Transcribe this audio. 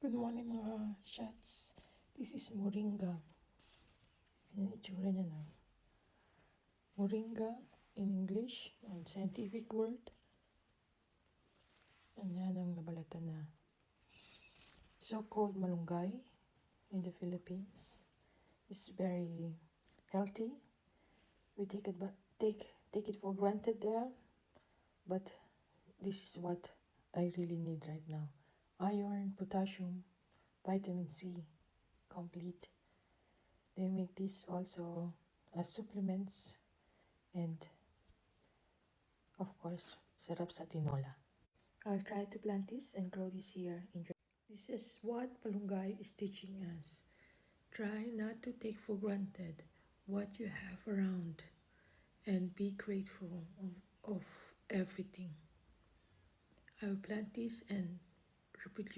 Good morning mga shots. This is moringa. Yan yung itsura niya na. Moringa in English, ang scientific word. Yan ang nabalatan na. So-called malunggay in the Philippines. It's very healthy. We take it for granted there. But this is what I really need right now. Iron, potassium, vitamin C, complete. They make this also as supplements and of course, sarap sa tinola. I'll try to plant this and grow this here. This is what Malunggay is teaching us. Try not to take for granted what you have around and be grateful of everything. I will plant this and reproduce